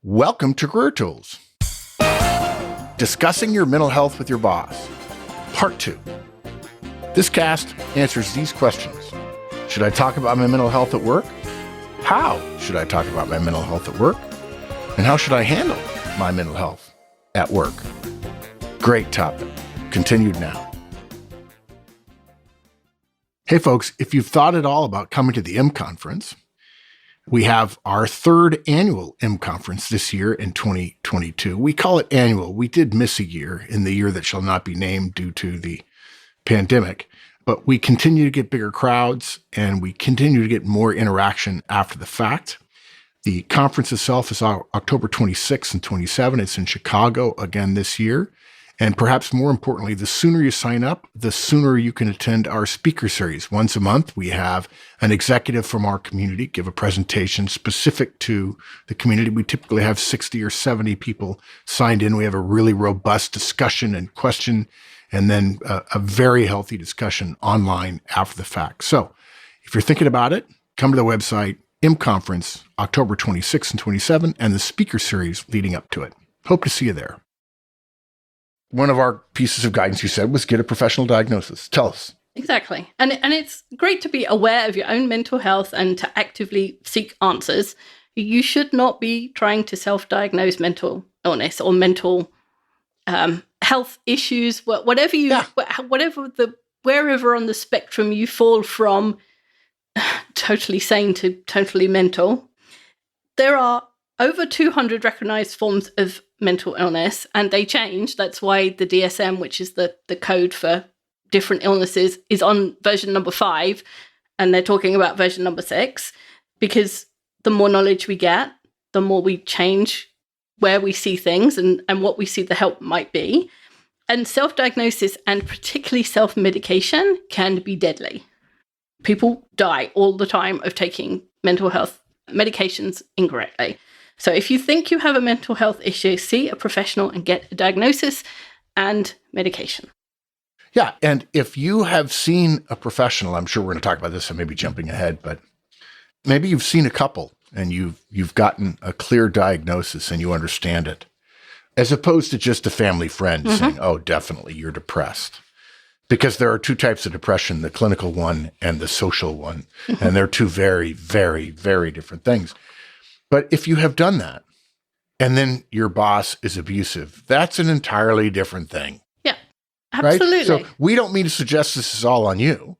Welcome to Career Tools. Discussing your mental health with your boss. Part 2. This cast answers these questions. Should I talk about my mental health at work? How should I talk about my mental health at work? And how should I handle my mental health at work? Great topic. Continued now. Hey folks, if you've thought at all about coming to the M Conference, we have our third annual M Conference this year in 2022. We call it annual. We did miss a year in the year that shall not be named due to the pandemic, but we continue to get bigger crowds and we continue to get more interaction after the fact. The conference itself is October 26th and 27th. It's in Chicago again this year. And perhaps more importantly, the sooner you sign up, the sooner you can attend our speaker series. Once a month, we have an executive from our community give a presentation specific to the community. We typically have 60 or 70 people signed in. We have a really robust discussion and question, and then a very healthy discussion online after the fact. So if you're thinking about it, come to the website, M Conference, October 26th and 27th, and the speaker series leading up to it. Hope to see you there. One of our pieces of guidance, you said, was get a professional diagnosis. Tell us. Exactly. And it's great to be aware of your own mental health and to actively seek answers. You should not be trying to self-diagnose mental illness or mental health issues, whatever wherever on the spectrum you fall from totally sane to totally mental. There are over 200 recognized forms of mental illness, and they change. That's why the DSM, which is the code for different illnesses, is on version number 5, and they're talking about version number 6, because the more knowledge we get, the more we change where we see things and what we see the help might be. And self-diagnosis, and particularly self-medication, can be deadly. People die all the time of taking mental health medications incorrectly. So if you think you have a mental health issue, see a professional and get a diagnosis and medication. Yeah, and if you have seen a professional, I'm sure we're going to talk about this, I may be jumping ahead, but maybe you've seen a couple and you've gotten a clear diagnosis and you understand it, as opposed to just a family friend saying, oh, definitely, you're depressed. Because there are two types of depression, the clinical one and the social one, and they're two very, very, very different things. But if you have done that, and then your boss is abusive, that's an entirely different thing. Yeah, absolutely. Right? So we don't mean to suggest this is all on you,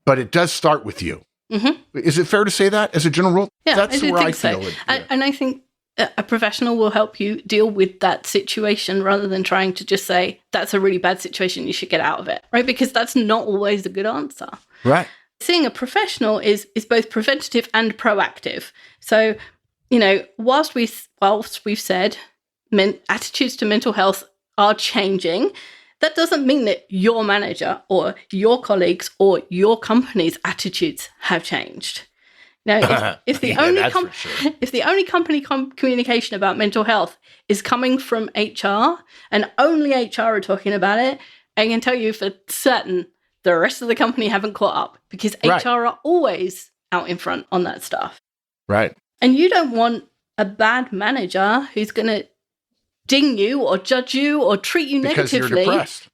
but it does start with you. Mm-hmm. Is it fair to say that as a general rule? Yeah, that's where I feel so. it. Yeah. And I think a professional will help you deal with that situation rather than trying to just say, that's a really bad situation, you should get out of it, right? Because that's not always a good answer. Right. Seeing a professional is both preventative and proactive. So, you know, whilst we've said attitudes to mental health are changing, that doesn't mean that your manager or your colleagues or your company's attitudes have changed. Now, if the only company communication about mental health is coming from HR and only HR are talking about it, I can tell you for certain the rest of the company haven't caught up, because HR are always out in front on that stuff. Right. And you don't want a bad manager who's going to ding you or judge you or treat you negatively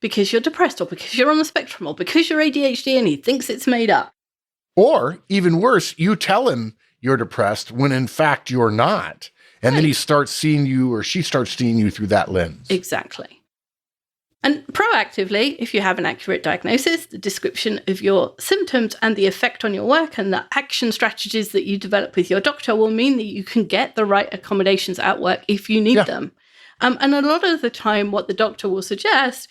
because you're depressed or because you're on the spectrum or because you're ADHD and he thinks it's made up. Or even worse, you tell him you're depressed when in fact you're not. And then he starts seeing you, or she starts seeing you through that lens. Exactly. And proactively, if you have an accurate diagnosis, the description of your symptoms and the effect on your work and the action strategies that you develop with your doctor will mean that you can get the right accommodations at work if you need them. And a lot of the time, what the doctor will suggest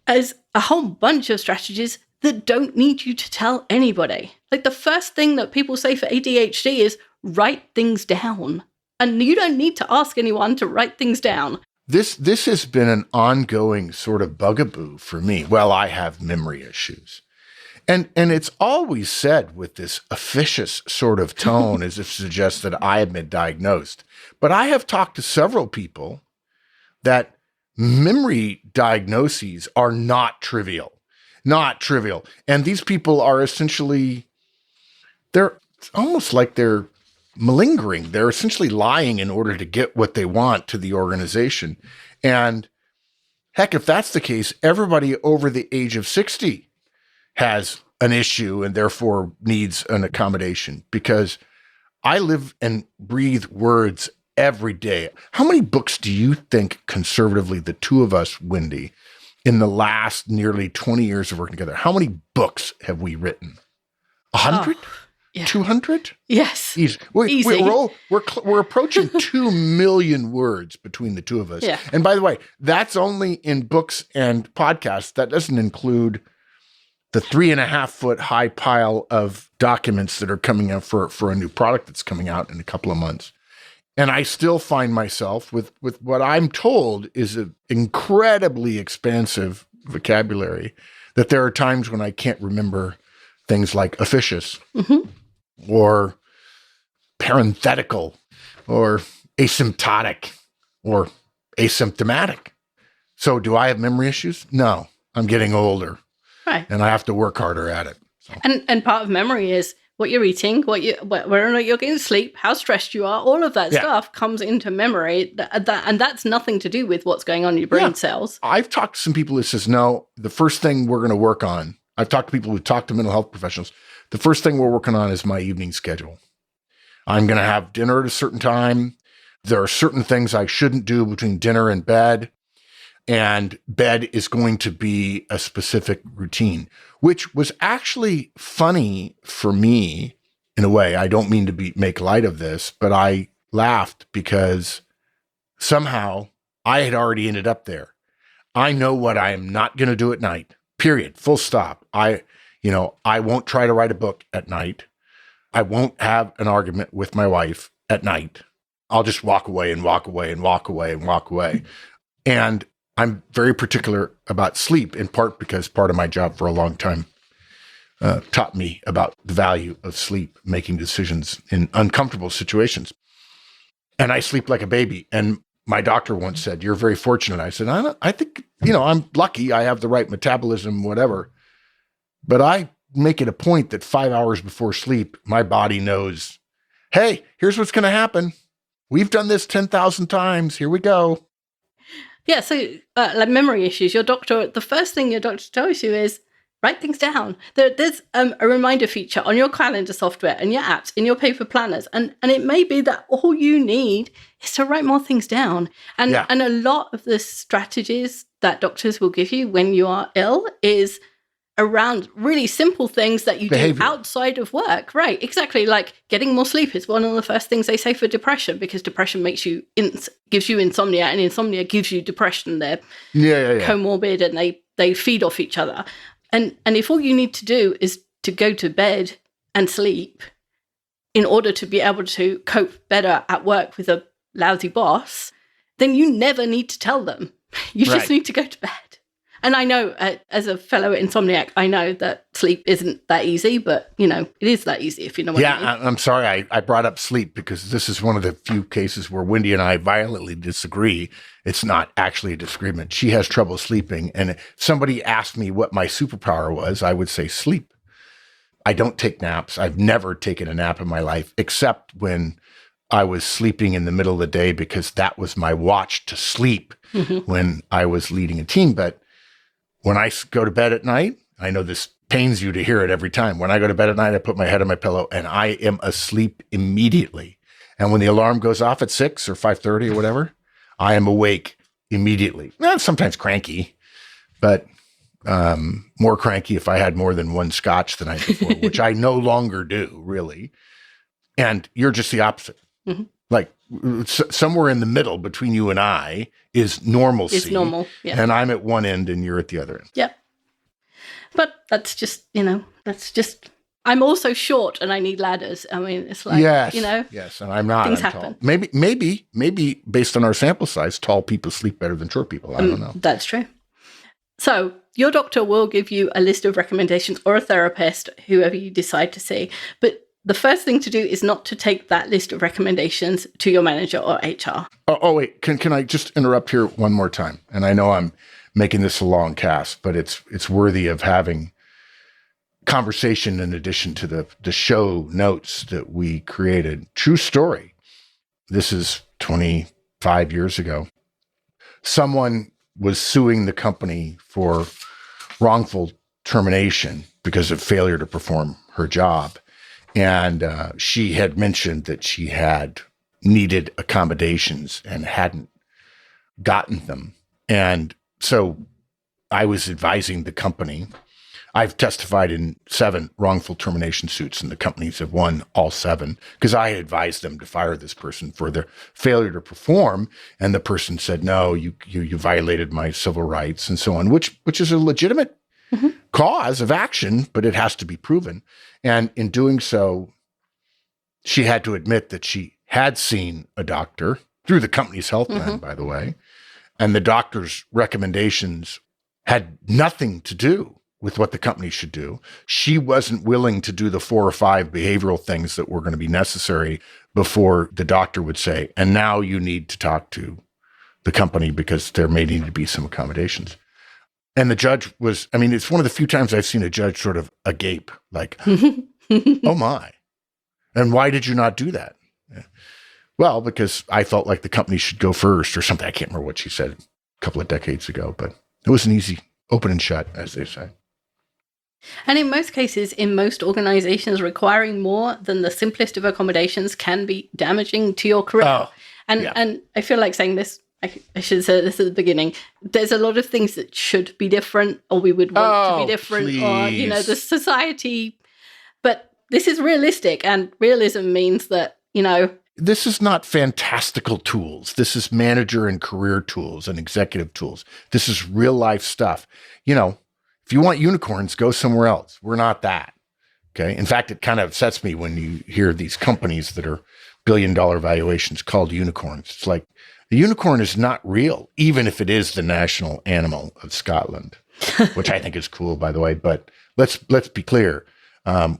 is a whole bunch of strategies that don't need you to tell anybody. Like the first thing that people say for ADHD is write things down. And you don't need to ask anyone to write things down. This has been an ongoing sort of bugaboo for me. Well, I have memory issues. And it's always said with this officious sort of tone as if to suggest that I have been diagnosed. But I have talked to several people that memory diagnoses are not trivial. Not trivial. And these people are essentially, they're almost like they're malingering. They're essentially lying in order to get what they want to the organization. And heck, if that's the case, everybody over the age of 60 has an issue and therefore needs an accommodation, because I live and breathe words every day. How many books do you think conservatively, the two of us, Wendy, in the last nearly 20 years of working together, how many books have we written? 100? Oh, yeah. 200? Yes. Easy. Easy. We're approaching 2 million words between the two of us. Yeah. And by the way, that's only in books and podcasts. That doesn't include the 3.5 foot high pile of documents that are coming out for a new product that's coming out in a couple of months. And I still find myself with what I'm told is an incredibly expansive vocabulary, that there are times when I can't remember things like officious or parenthetical or asymptotic or asymptomatic. So do I have memory issues? No, I'm getting older. Right. And I have to work harder at it. So. And part of memory is what you're eating, whether or not you're getting sleep, how stressed you are, all of that stuff comes into memory. And that's nothing to do with what's going on in your brain cells. I've talked to some people who says, no, the first thing we're going to work on, I've talked to people who talk to mental health professionals, the first thing we're working on is my evening schedule. I'm going to have dinner at a certain time. There are certain things I shouldn't do between dinner and bed. And bed is going to be a specific routine, which was actually funny for me in a way. I don't mean to make light of this, but I laughed because somehow I had already ended up there. I know what I am not going to do at night, period, full stop. I won't try to write a book at night. I won't have an argument with my wife at night. I'll just walk away and walk away and walk away and walk away. And I'm very particular about sleep, in part because part of my job for a long time taught me about the value of sleep, making decisions in uncomfortable situations. And I sleep like a baby. And my doctor once said, "You're very fortunate." I said, I think, I'm lucky. I have the right metabolism, whatever. But I make it a point that 5 hours before sleep, my body knows, hey, here's what's going to happen. We've done this 10,000 times. Here we go. Yeah, so like memory issues, the first thing your doctor tells you is write things down. There's a reminder feature on your calendar software and your apps, in your paper planners. And it may be that all you need is to write more things down. And a lot of the strategies that doctors will give you when you are ill is around really simple things that you do outside of work. Right, exactly. Like getting more sleep is one of the first things they say for depression, because depression gives you insomnia, and insomnia gives you depression. They're comorbid, and they feed off each other. And if all you need to do is to go to bed and sleep in order to be able to cope better at work with a lousy boss, then you never need to tell them. You just need to go to bed. And I know, as a fellow insomniac, I know that sleep isn't that easy, but, it is that easy, if you know what I mean. Yeah, I'm sorry I brought up sleep because this is one of the few cases where Wendy and I violently disagree. It's not actually a disagreement. She has trouble sleeping. And if somebody asked me what my superpower was, I would say sleep. I don't take naps. I've never taken a nap in my life, except when I was sleeping in the middle of the day, because that was my watch to sleep when I was leading a team. But when I go to bed at night, I know this pains you to hear it every time. When I go to bed at night, I put my head on my pillow and I am asleep immediately. And when the alarm goes off at 6 or 5:30 or whatever, I am awake immediately. Well, sometimes cranky, but more cranky if I had more than one scotch the night before, which I no longer do, really. And you're just the opposite. Mm-hmm. Like somewhere in the middle between you and I is normalcy. It's normal, yeah. And I'm at one end and you're at the other end. Yep. But that's just, I'm also short and I need ladders. I mean, it's like, Yes, and I'm not. Things I'm happen. Tall. Maybe based on our sample size, tall people sleep better than short people. I don't know. That's true. So your doctor will give you a list of recommendations, or a therapist, whoever you decide to see. But the first thing to do is not to take that list of recommendations to your manager or HR. Oh wait, can I just interrupt here one more time? And I know I'm making this a long cast, but it's worthy of having conversation in addition to the show notes that we created. True story. This is 25 years ago. Someone was suing the company for wrongful termination because of failure to perform her job. And she had mentioned that she had needed accommodations and hadn't gotten them. And so I was advising the company. I've testified in 7 wrongful termination suits, and the companies have won all 7 because I had advised them to fire this person for their failure to perform. And the person said, no, you violated my civil rights and so on, which is a legitimate cause of action, but it has to be proven. And in doing so, she had to admit that she had seen a doctor through the company's health plan, by the way, and the doctor's recommendations had nothing to do with what the company should do. She wasn't willing to do the 4 or 5 behavioral things that were going to be necessary before the doctor would say, and now you need to talk to the company because there may need to be some accommodations. And the judge was, I mean, it's one of the few times I've seen a judge sort of agape, like, oh my. And why did you not do that? Yeah. Well, because I felt like the company should go first or something. I can't remember what she said a couple of decades ago, but it was an easy open and shut, as they say. And in most cases, in most organizations, requiring more than the simplest of accommodations can be damaging to your career. Oh, and I feel like saying this, I should say this at the beginning. There's a lot of things that should be different, or we would want to be different, or, you know, the society. But this is realistic, and realism means that, you know, this is not fantastical tools. This is manager and career tools and executive tools. This is real life stuff. You know, if you want unicorns, go somewhere else. We're not that. Okay. In fact, it kind of upsets me when you hear these companies that are billion-dollar valuations called unicorns. It's like, a unicorn is not real, even if it is the national animal of Scotland, which I think is cool, by the way. But let's be clear.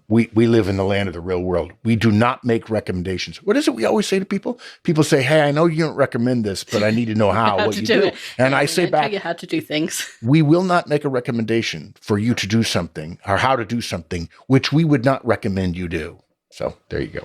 We live in the land of the real world. We do not make recommendations. What is it we always say to people? People say, hey, I know you don't recommend this, but I need to know how what you do. And I say back, tell you how to do things. We will not make a recommendation for you to do something or how to do something, which we would not recommend you do. So there you go.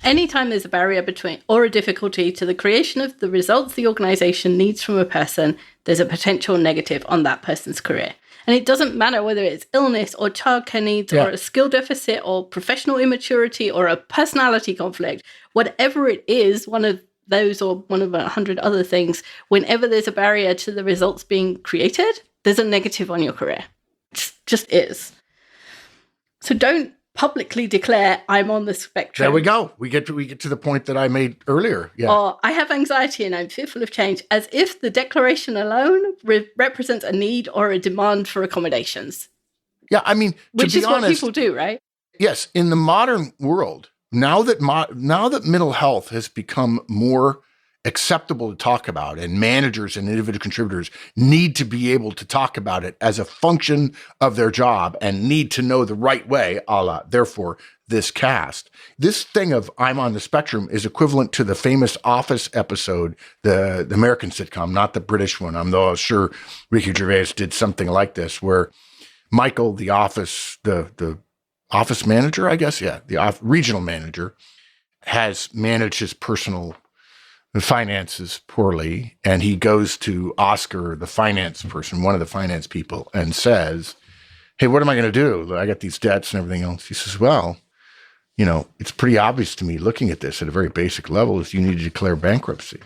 Anytime there's a barrier between or a difficulty to the creation of the results the organization needs from a person, there's a potential negative on that person's career. And it doesn't matter whether it's illness or childcare needs or a skill deficit or professional immaturity or a personality conflict, whatever it is, one of those or one of 100 other things, whenever there's a barrier to the results being created, there's a negative on your career. It just is. So don't publicly declare I'm on the spectrum. There we go. We get to the point that I made earlier. Yeah. Or I have anxiety and I'm fearful of change, as if the declaration alone represents a need or a demand for accommodations. Yeah, I mean, which is honest, what people do, right? Yes, in the modern world, now that mental health has become more acceptable to talk about, and managers and individual contributors need to be able to talk about it as a function of their job and need to know the right way, a la, therefore, this cast. This thing of I'm on the spectrum is equivalent to the famous Office episode, the American sitcom, not the British one. I'm sure Ricky Gervais did something like this, where Michael, the office manager, I guess, the regional manager, has managed his personal finances poorly, and he goes to Oscar, the finance person, one of the finance people, and says, hey, what am I going to do? I got these debts and everything else. He says, well, you know, it's pretty obvious to me looking at this at a very basic level is you need to declare bankruptcy.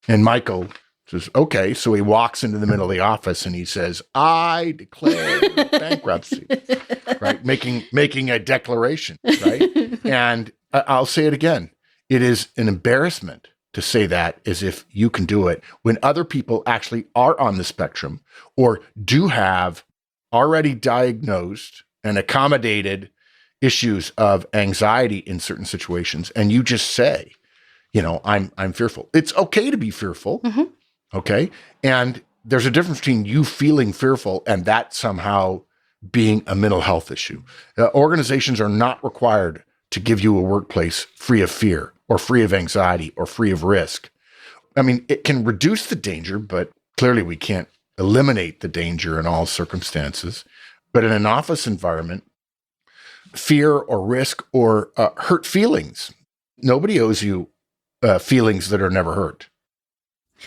And Michael says, okay. So he walks into the middle of the office and he says, I declare bankruptcy, right? Making a declaration, right? And I'll say it again. It is an embarrassment to say that as if you can do it when other people actually are on the spectrum or do have already diagnosed and accommodated issues of anxiety in certain situations. And you just say, you know, I'm fearful. It's okay to be fearful. Mm-hmm. Okay. And there's a difference between you feeling fearful and that somehow being a mental health issue. Organizations are not required to give you a workplace free of fear or free of anxiety or free of risk. I mean, it can reduce the danger, but clearly we can't eliminate the danger in all circumstances. But in an office environment, fear or risk or hurt feelings. Nobody owes you feelings that are never hurt.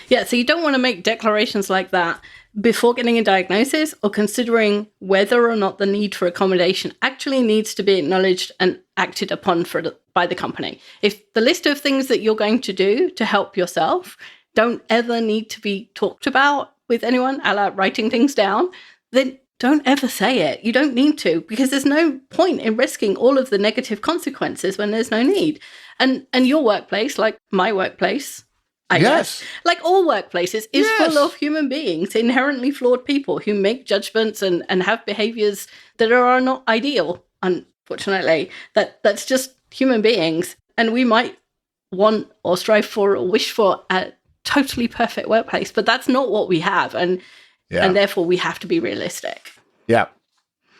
Yeah, so you don't want to make declarations like that before getting a diagnosis or considering whether or not the need for accommodation actually needs to be acknowledged and acted upon by the company. If the list of things that you're going to do to help yourself don't ever need to be talked about with anyone, a la writing things down, then don't ever say it. You don't need to, because there's no point in risking all of the negative consequences when there's no need. And your workplace, like my workplace, I guess, like all workplaces, is full of human beings, inherently flawed people who make judgments and have behaviors that are not ideal, unfortunately. That's just human beings. And we might want or strive for or wish for a totally perfect workplace, but that's not what we have. And therefore we have to be realistic. Yeah.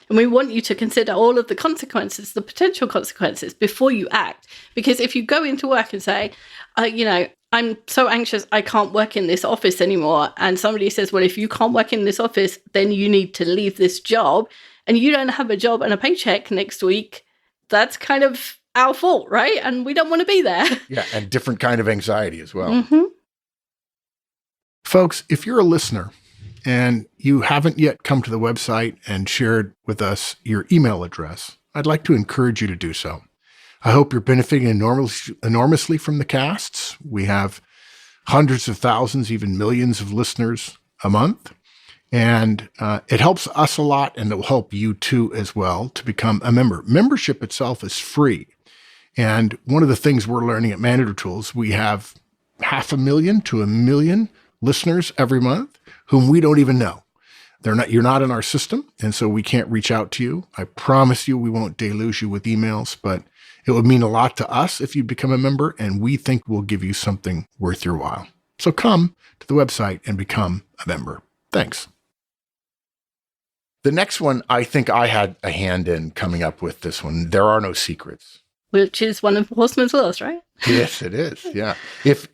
And we want you to consider all of the consequences, the potential consequences, before you act. Because if you go into work and say, I'm so anxious, I can't work in this office anymore. And somebody says, well, if you can't work in this office, then you need to leave this job. And you don't have a job and a paycheck next week. That's kind of our fault, right? And we don't want to be there. Yeah, and different kind of anxiety as well. Mm-hmm. Folks, if you're a listener and you haven't yet come to the website and shared with us your email address, I'd like to encourage you to do so. I hope you're benefiting enormously from the casts. We have hundreds of thousands, even millions of listeners a month. And it helps us a lot, and it will help you too as well to become a member. Membership itself is free. And one of the things we're learning at Manager Tools, we have 500,000 to 1 million listeners every month whom we don't even know. You're not in our system, and so we can't reach out to you. I promise you we won't deluge you with emails, but it would mean a lot to us if you become a member, and we think we'll give you something worth your while. So come to the website and become a member. Thanks. The next one, I think I had a hand in coming up with this one. There are no secrets. Which is one of Horstman's laws, right? Yes, it is. Yeah. If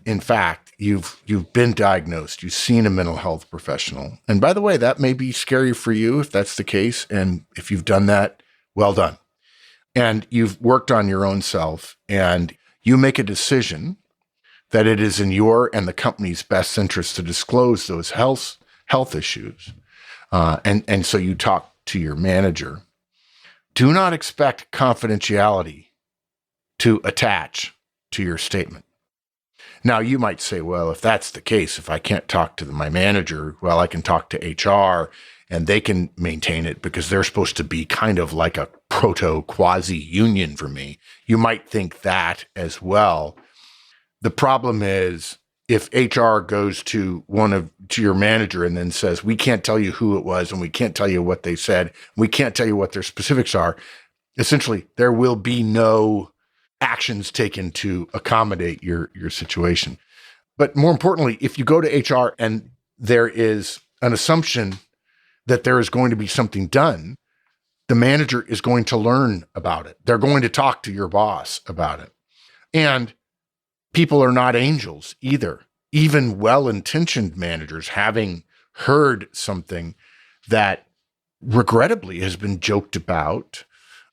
in fact you've been diagnosed, you've seen a mental health professional, and by the way, that may be scary for you if that's the case. And if you've done that, well done. And you've worked on your own self, and you make a decision that it is in your and the company's best interest to disclose those health issues. And so you talk to your manager. Do not expect confidentiality to attach to your statement. Now, you might say, well, if that's the case, if I can't talk to my manager, well, I can talk to HR and they can maintain it because they're supposed to be kind of like a proto-quasi-union for me. You might think that as well. The problem is if HR goes to your manager and then says, we can't tell you who it was and we can't tell you what they said, we can't tell you what their specifics are, essentially there will be no actions taken to accommodate your situation. But more importantly, if you go to HR and there is an assumption that there is going to be something done, the manager is going to learn about it. They're going to talk to your boss about it. And people are not angels either. Even well-intentioned managers, having heard something that regrettably has been joked about,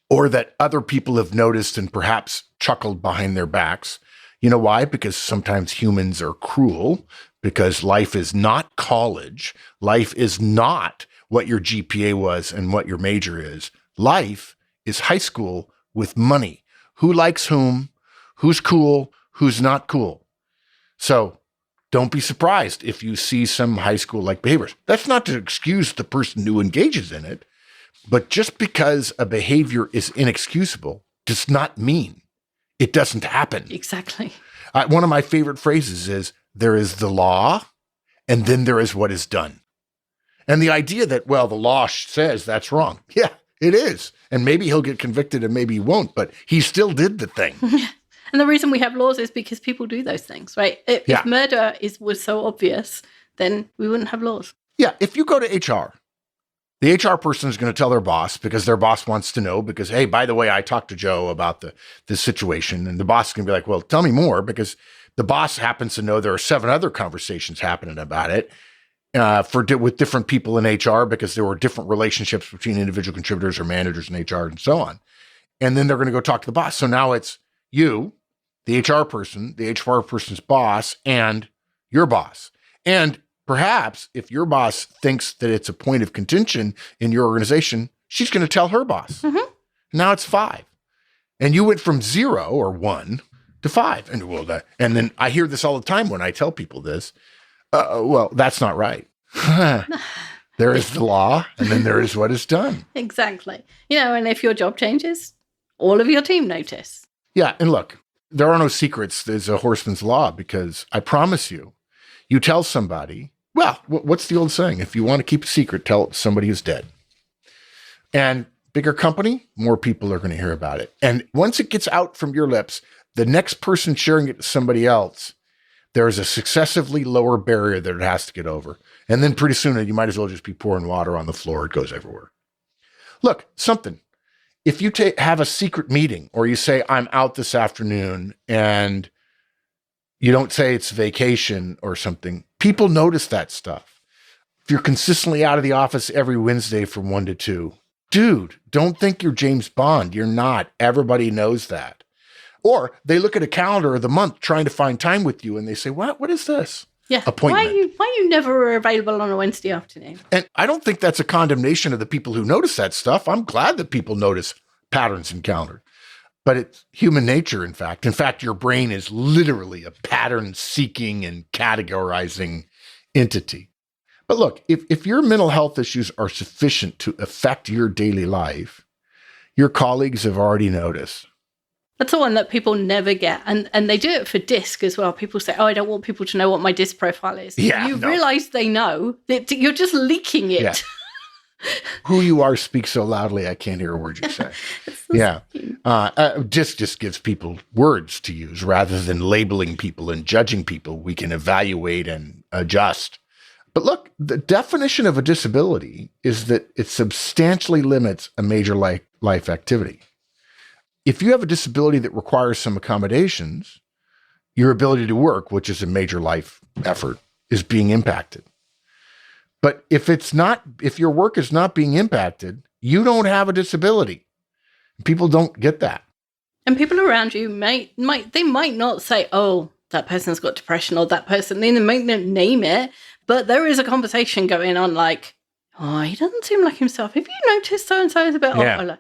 or that other people have noticed and perhaps chuckled behind their backs. You know why? Because sometimes humans are cruel, because life is not college. Life is not what your GPA was and what your major is. Life is high school with money. Who likes whom? Who's cool? Who's not cool? So don't be surprised if you see some high school-like behaviors. That's not to excuse the person who engages in it, but just because a behavior is inexcusable does not mean it doesn't happen. Exactly. One of my favorite phrases is, there is the law, and then there is what is done. And the idea that, well, the law says that's wrong. Yeah, it is. And maybe he'll get convicted and maybe he won't, but he still did the thing. And the reason we have laws is because people do those things, right? If murder was so obvious, then we wouldn't have laws. Yeah, if you go to HR, the HR person is going to tell their boss because their boss wants to know because, hey, by the way, I talked to Joe about this situation. And the boss is going to be like, well, tell me more, because the boss happens to know there are 7 other conversations happening about it. with different people in HR because there were different relationships between individual contributors or managers in HR and so on. And then they're going to go talk to the boss. So now it's you, the HR person, the HR person's boss, and your boss. And perhaps if your boss thinks that it's a point of contention in your organization, she's going to tell her boss. Mm-hmm. Now it's 5. And you went from 0 or 1 to 5. And then I hear this all the time when I tell people this. Well, that's not right. There is the law, and then there is what is done. Exactly. And if your job changes, all of your team notice. Yeah, and look, there are no secrets. There's a horseman's law because I promise you, you tell somebody, well, what's the old saying? If you want to keep a secret, tell somebody who's dead. And bigger company, more people are going to hear about it. And once it gets out from your lips, the next person sharing it to somebody else, there's a successively lower barrier that it has to get over. And then pretty soon you might as well just be pouring water on the floor. It goes everywhere. Look, something. If you have a secret meeting or you say, I'm out this afternoon and you don't say it's vacation or something, people notice that stuff. If you're consistently out of the office every Wednesday from 1 to 2, dude, don't think you're James Bond. You're not. Everybody knows that. Or they look at a calendar of the month trying to find time with you and they say, what is this? Yeah. Appointment. Why are you never available on a Wednesday afternoon? And I don't think that's a condemnation of the people who notice that stuff. I'm glad that people notice patterns in calendar. But it's human nature, in fact. In fact, your brain is literally a pattern-seeking and categorizing entity. But look, if your mental health issues are sufficient to affect your daily life, your colleagues have already noticed. That's the one that people never get. And they do it for DISC as well. People say, I don't want people to know what my DISC profile is. Yeah, you realize they know that you're just leaking it. Yeah. Who you are speaks so loudly, I can't hear a word you say. Yeah. DISC just gives people words to use rather than labeling people and judging people. We can evaluate and adjust. But look, the definition of a disability is that it substantially limits a major life activity. If you have a disability that requires some accommodations, your ability to work, which is a major life effort, is being impacted. But if your work is not being impacted, you don't have a disability. People don't get that. And people around you might not say, oh, that person's got depression or that person, they might not name it, but there is a conversation going on like, oh, he doesn't seem like himself. Have you noticed so-and-so is a bit off? Like,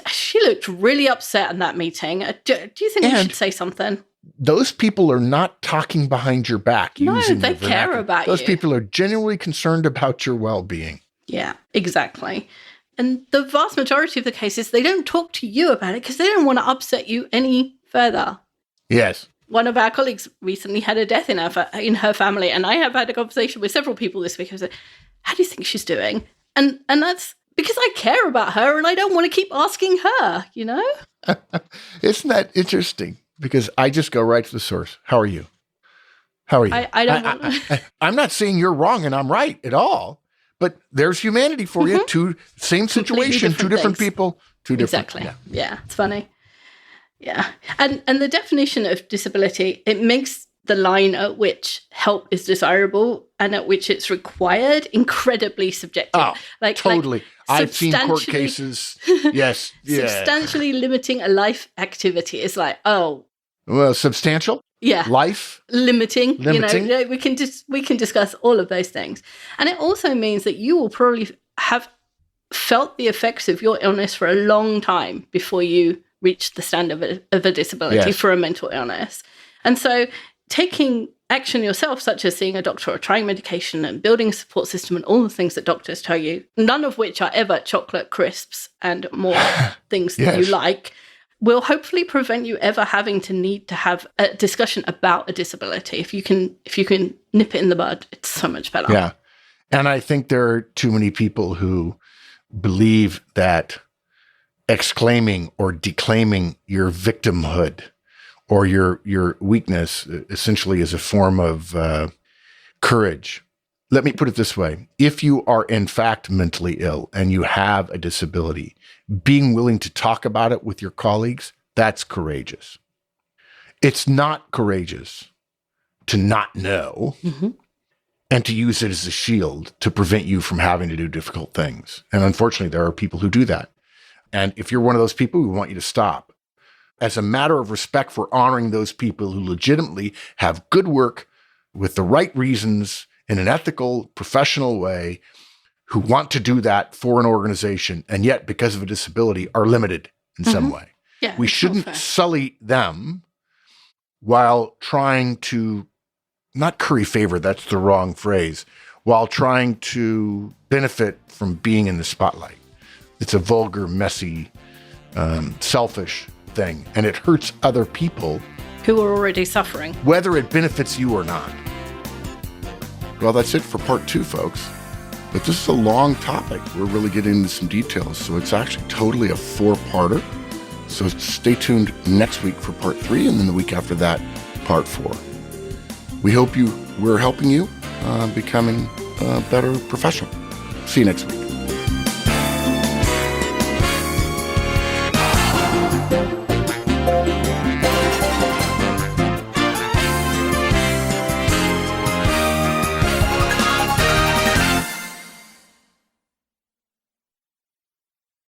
she looked really upset in that meeting. Do you think we should say something? Those people are not talking behind your back. No, they care about you. Those people are genuinely concerned about your well-being. Yeah, exactly. And the vast majority of the cases, they don't talk to you about it because they don't want to upset you any further. Yes. One of our colleagues recently had a death in her family, and I have had a conversation with several people this week. I said, how do you think she's doing? And that's because I care about her and I don't want to keep asking her, Isn't that interesting? Because I just go right to the source. How are you? How are you? I don't want I'm not saying you're wrong and I'm right at all, but there's humanity for you. Same situation, two different people, two different. Exactly. Yeah, it's funny. Yeah. And the definition of disability, it makes the line at which help is desirable and at which it's required incredibly subjective. Oh, totally. I've seen court cases. Yes. Yeah. Substantially limiting a life activity is like, oh. Well, substantial? Yeah. Life? Limiting. We can discuss all of those things. And it also means that you will probably have felt the effects of your illness for a long time before you reach the standard of a disability for a mental illness. And so taking action yourself, such as seeing a doctor or trying medication and building a support system and all the things that doctors tell you, none of which are ever chocolate crisps and more things that you like, will hopefully prevent you ever having to need to have a discussion about a disability. If you can nip it in the bud, it's so much better. Yeah. And I think there are too many people who believe that exclaiming or declaiming your victimhood or your weakness essentially is a form of courage. Let me put it this way. If you are in fact mentally ill and you have a disability, being willing to talk about it with your colleagues, that's courageous. It's not courageous to not know. Mm-hmm. and to use it as a shield to prevent you from having to do difficult things. And unfortunately, there are people who do that. And if you're one of those people, we want you to stop. As a matter of respect for honoring those people who legitimately have good work with the right reasons in an ethical, professional way, who want to do that for an organization, and yet because of a disability are limited in some way. Yeah, We shouldn't sully them while trying to, not curry favor, that's the wrong phrase, while trying to benefit from being in the spotlight. It's a vulgar, messy, selfish thing, and it hurts other people who are already suffering, whether it benefits you or not. Well, that's it for part 2, folks. But this is a long topic. We're really getting into some details, so it's actually totally a 4-parter. So stay tuned next week for part 3, and then the week after that, part 4. We hope we're helping you becoming a better professional. See you next week.